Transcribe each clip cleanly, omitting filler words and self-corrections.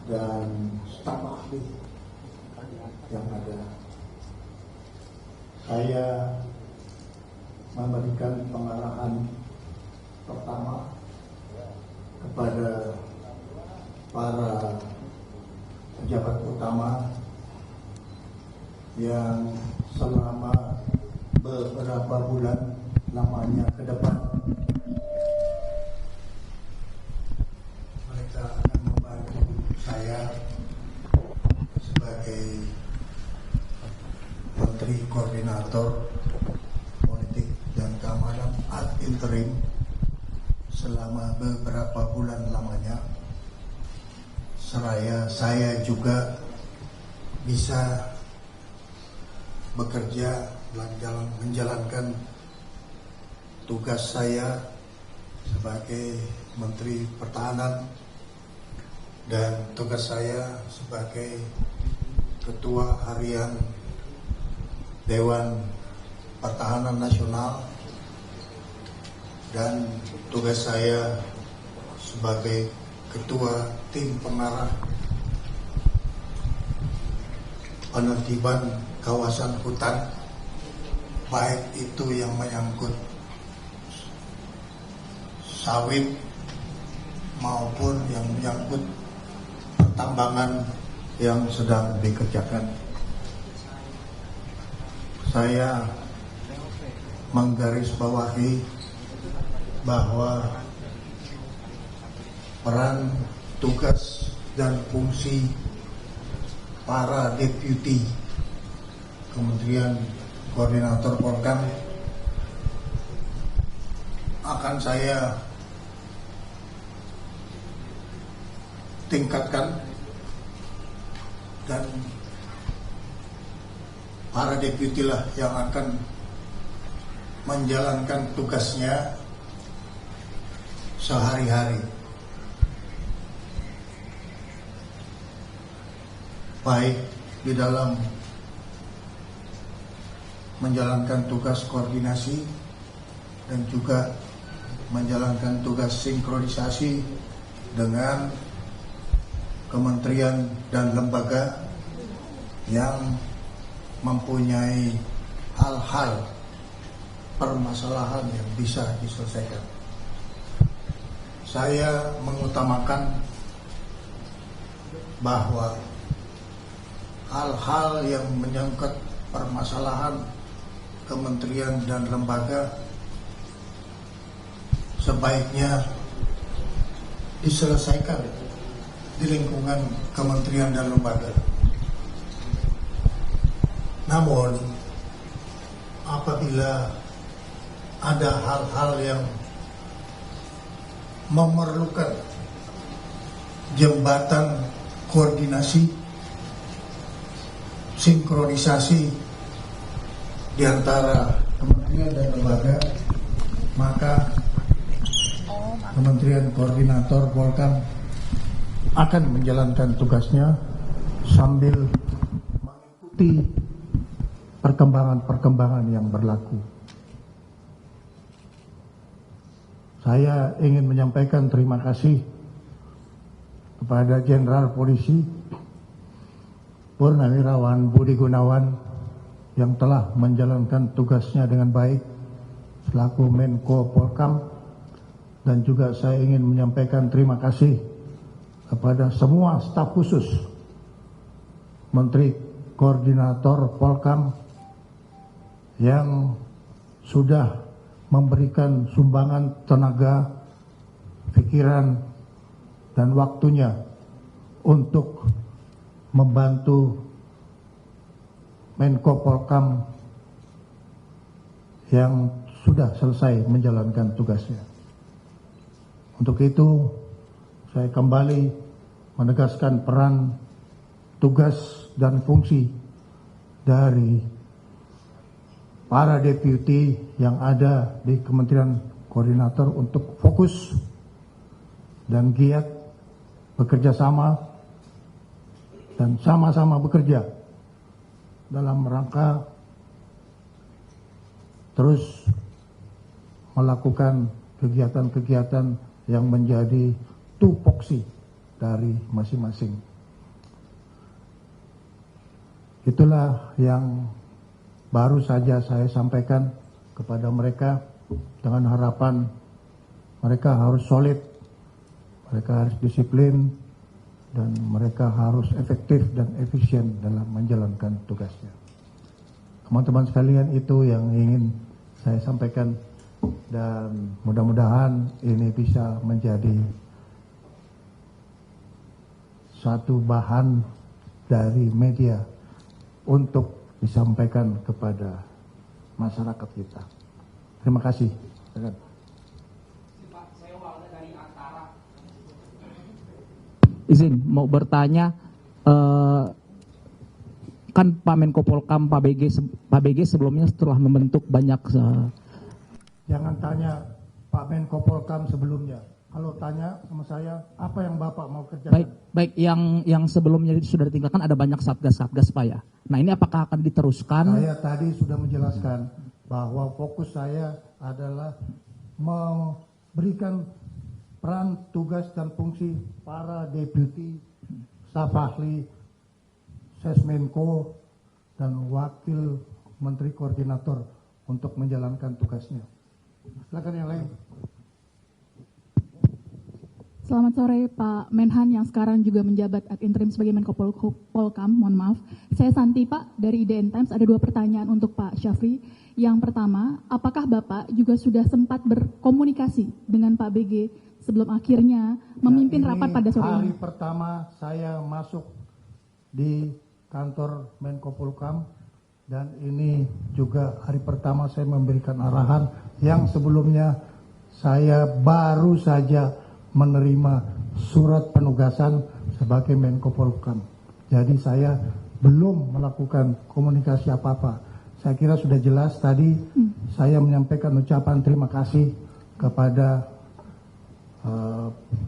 dan staf ahli yang ada. Saya memberikan pengarahan pertama kepada para pejabat utama yang selama beberapa bulan lamanya ke depan mereka akan membantu saya sebagai Menteri Koordinator Politik dan Keamanan ad interim selama beberapa bulan lamanya, seraya saya juga bisa bekerja menjalankan tugas saya sebagai Menteri Pertahanan dan tugas saya sebagai Ketua Harian Dewan Pertahanan Nasional dan tugas saya sebagai Ketua Tim Pengarah Penertiban Kawasan Hutan, baik itu yang menyangkut sawit maupun yang menyangkut pertambangan yang sedang dikerjakan. Saya menggarisbawahi bahwa peran, tugas, dan fungsi para deputi Kementerian Koordinator Polkam akan saya tingkatkan, dan para deputi lah yang akan menjalankan tugasnya sehari-hari, baik di dalam menjalankan tugas koordinasi dan juga menjalankan tugas sinkronisasi dengan kementerian dan lembaga yang mempunyai hal-hal permasalahan yang bisa diselesaikan. Saya mengutamakan bahwa hal-hal yang menyangkut permasalahan kementerian dan lembaga sebaiknya diselesaikan di lingkungan kementerian dan lembaga. Namun apabila ada hal-hal yang memerlukan jembatan koordinasi, sinkronisasi di antara kementerian dan lembaga, maka Kementerian Koordinator Polkam akan menjalankan tugasnya sambil mengikuti perkembangan-perkembangan yang berlaku. Saya ingin menyampaikan terima kasih kepada Jenderal Polisi Purnawirawan Budi Gunawan yang telah menjalankan tugasnya dengan baik selaku Menko Polkam, dan juga saya ingin menyampaikan terima kasih kepada semua staf khusus Menteri Koordinator Polkam yang sudah memberikan sumbangan tenaga, pikiran, dan waktunya untuk membantu Menko Polkam yang sudah selesai menjalankan tugasnya. Untuk itu, saya kembali menegaskan peran, tugas, dan fungsi dari para deputi yang ada di Kementerian Koordinator untuk fokus dan giat bekerja sama dan sama-sama bekerja dalam rangka terus melakukan kegiatan-kegiatan yang menjadi tupoksi dari masing-masing Itulah yang baru saja saya sampaikan kepada mereka dengan harapan mereka harus solid, mereka harus disiplin, dan mereka harus efektif dan efisien dalam menjalankan tugasnya. Teman-teman sekalian, itu yang ingin saya sampaikan, dan mudah-mudahan ini bisa menjadi satu bahan dari media untuk disampaikan kepada masyarakat kita. Terima kasih. Izin mau bertanya, kan Pak Menko Polkam Pak BG sebelumnya setelah membentuk banyak. Jangan tanya Pak Menko Polkam sebelumnya. Kalau tanya sama saya, apa yang Bapak mau kerjakan? Baik, yang sebelumnya sudah ditinggalkan ada banyak satgas Pak ya. Nah, ini apakah akan diteruskan? Saya tadi sudah menjelaskan bahwa fokus saya adalah memberikan peran, tugas, dan fungsi para deputi, staf ahli, Sesmenko, dan wakil menteri koordinator untuk menjalankan tugasnya. Silakan yang lain. Selamat sore Pak Menhan yang sekarang juga menjabat ad interim sebagai Menko Polkam. Mohon maaf. Saya Santi Pak dari IDN Times. Ada 2 pertanyaan untuk Pak Syafri. Yang pertama, apakah Bapak juga sudah sempat berkomunikasi dengan Pak BG sebelum akhirnya memimpin rapat pada sore ini? Hari pertama saya masuk di kantor Menko Polkam, dan ini juga hari pertama saya memberikan arahan yang sebelumnya saya baru saja menerima surat penugasan sebagai Menko Polkam. Jadi saya belum melakukan komunikasi apa-apa. Saya kira sudah jelas tadi saya menyampaikan ucapan terima kasih kepada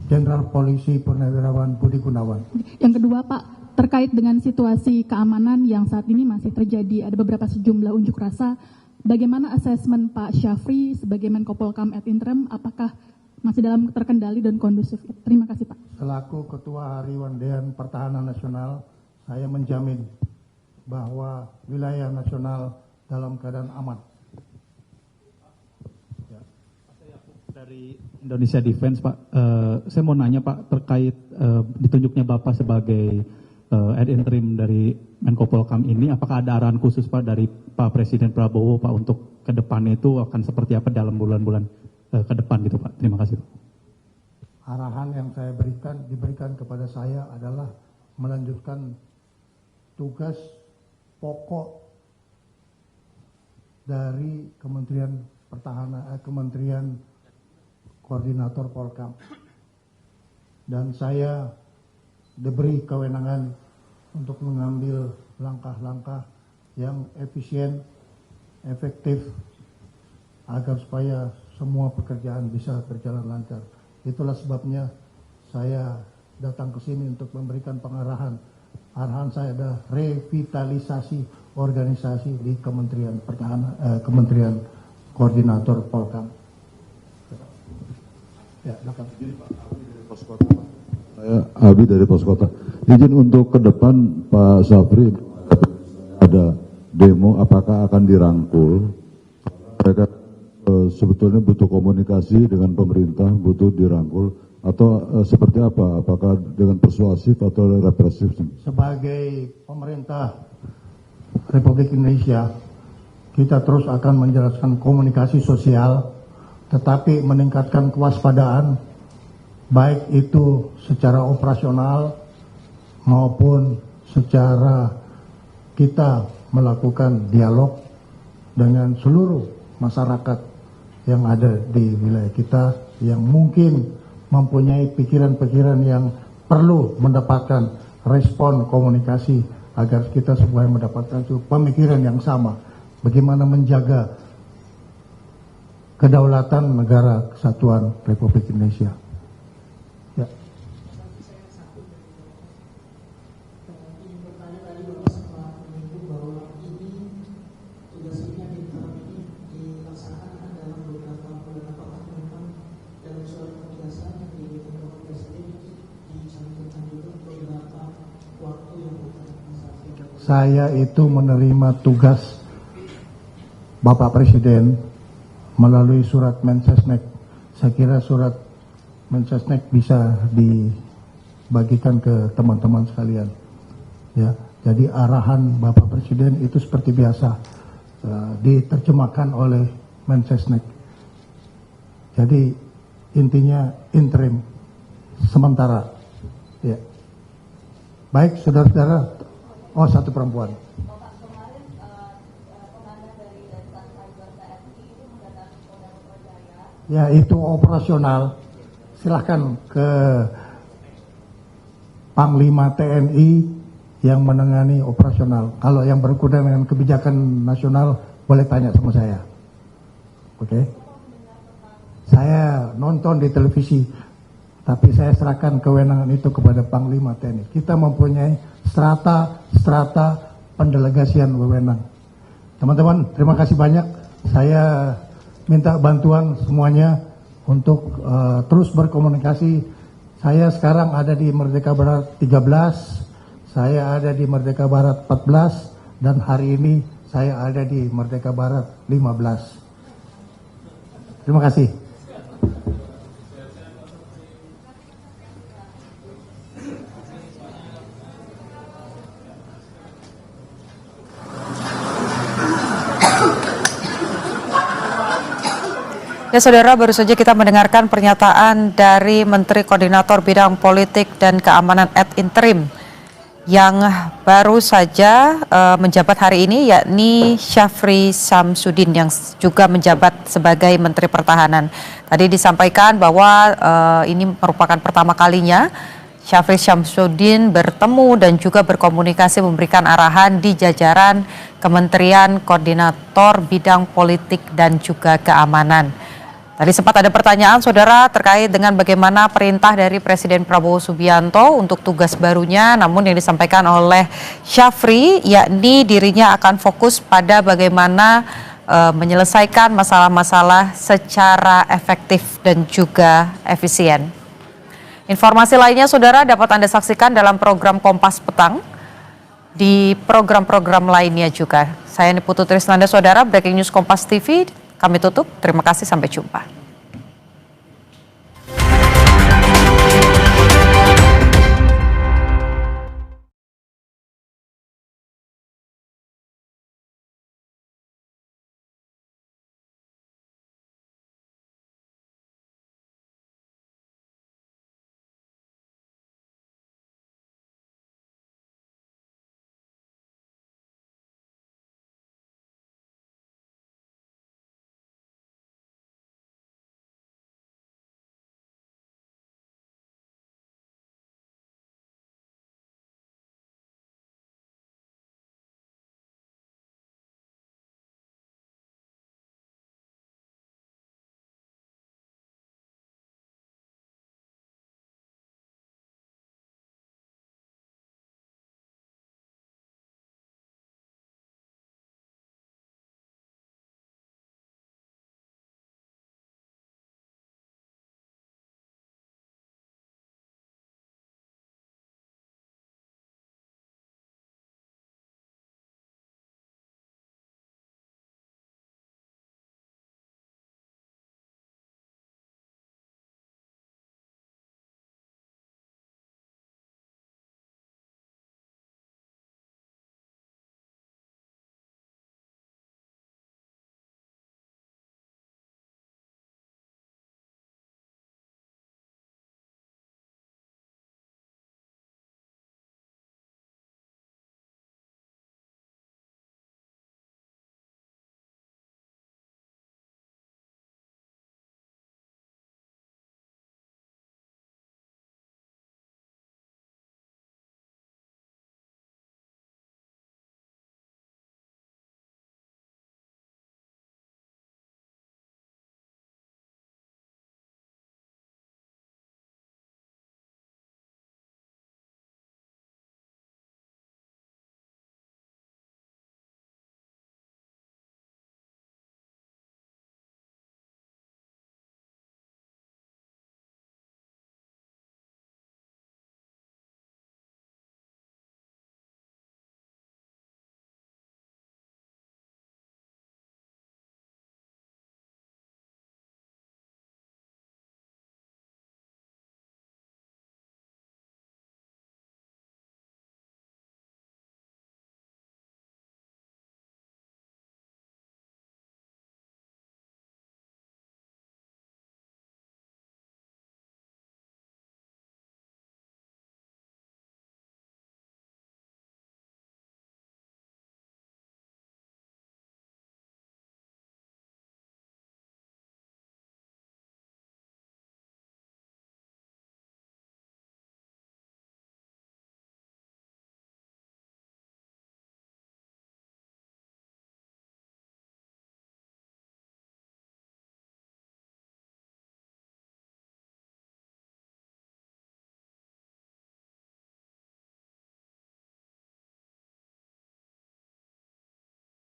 Jenderal Polisi Purnawirawan Budi Gunawan. Yang kedua Pak, terkait dengan situasi keamanan yang saat ini masih terjadi, ada beberapa sejumlah unjuk rasa. Bagaimana asesmen Pak Syafri sebagai Menko Polkam ad interim, apakah masih dalam terkendali dan kondusif? Terima kasih Pak. Selaku Ketua Harian Dewan Pertahanan Nasional, saya menjamin bahwa wilayah nasional dalam keadaan aman. Dari Indonesia Defense Pak, saya mau nanya Pak terkait ditunjuknya Bapak sebagai ad interim dari Menko Polkam ini, apakah ada arahan khusus Pak dari Pak Presiden Prabowo Pak untuk ke depannya itu akan seperti apa dalam bulan-bulan ke depan gitu Pak? Terima kasih Pak. Arahan yang saya diberikan kepada saya adalah melanjutkan tugas pokok dari Kementerian Pertahanan, Kementerian Koordinator Polkam, dan saya diberi kewenangan untuk mengambil langkah-langkah yang efisien, efektif, agar supaya semua pekerjaan bisa berjalan lancar. Itulah sebabnya saya datang ke sini untuk memberikan pengarahan. Arahan saya adalah revitalisasi organisasi di Kementerian Pertahanan, Kementerian Koordinator Polkam. Ya, silakan. Saya Abi dari Pos Kota. Izin untuk ke depan Pak Syafri, ada demo, apakah akan dirangkul? Mereka sebetulnya butuh komunikasi dengan pemerintah, butuh dirangkul, atau seperti apa? Apakah dengan persuasif atau represif? Sebagai pemerintah Republik Indonesia, kita terus akan menjelaskan komunikasi sosial, tetapi meningkatkan kewaspadaan, baik itu secara operasional maupun secara kita melakukan dialog dengan seluruh masyarakat yang ada di wilayah kita yang mungkin mempunyai pikiran-pikiran yang perlu mendapatkan respon komunikasi agar kita semua mendapatkan pemikiran yang sama, bagaimana menjaga kedaulatan negara kesatuan Republik Indonesia. Ya. saya itu menerima tugas Bapak Presiden melalui surat Mensesnek. Saya kira surat Mensesnek bisa dibagikan ke teman-teman sekalian. Ya, jadi arahan Bapak Presiden itu seperti biasa diterjemahkan oleh Mensesnek. Jadi intinya interim sementara. Ya. Baik, saudara-saudara. Oh, satu perempuan. Ya, itu operasional. Silahkan ke Panglima TNI yang menangani operasional. Kalau yang berkaitan dengan kebijakan nasional, boleh tanya sama saya. Oke? Saya nonton di televisi, tapi saya serahkan kewenangan itu kepada Panglima TNI. Kita mempunyai strata pendelegasian wewenang. Teman-teman, terima kasih banyak. Saya minta bantuan semuanya untuk terus berkomunikasi. Saya sekarang ada di Merdeka Barat 13, saya ada di Merdeka Barat 14, dan hari ini saya ada di Merdeka Barat 15. Terima kasih. Ya saudara, baru saja kita mendengarkan pernyataan dari Menteri Koordinator Bidang Politik dan Keamanan ad interim yang baru saja menjabat hari ini, yakni Syafri Samsudin yang juga menjabat sebagai Menteri Pertahanan. Tadi disampaikan bahwa ini merupakan pertama kalinya Syafri Samsudin bertemu dan juga berkomunikasi memberikan arahan di jajaran Kementerian Koordinator Bidang Politik dan juga Keamanan. Tadi sempat ada pertanyaan, saudara, terkait dengan bagaimana perintah dari Presiden Prabowo Subianto untuk tugas barunya, namun yang disampaikan oleh Syafri, yakni dirinya akan fokus pada bagaimana menyelesaikan masalah-masalah secara efektif dan juga efisien. Informasi lainnya, saudara, dapat Anda saksikan dalam program Kompas Petang, di program-program lainnya juga. Saya Niputu Trisnanda, saudara, Breaking News Kompas TV. Kami tutup, terima kasih, sampai jumpa.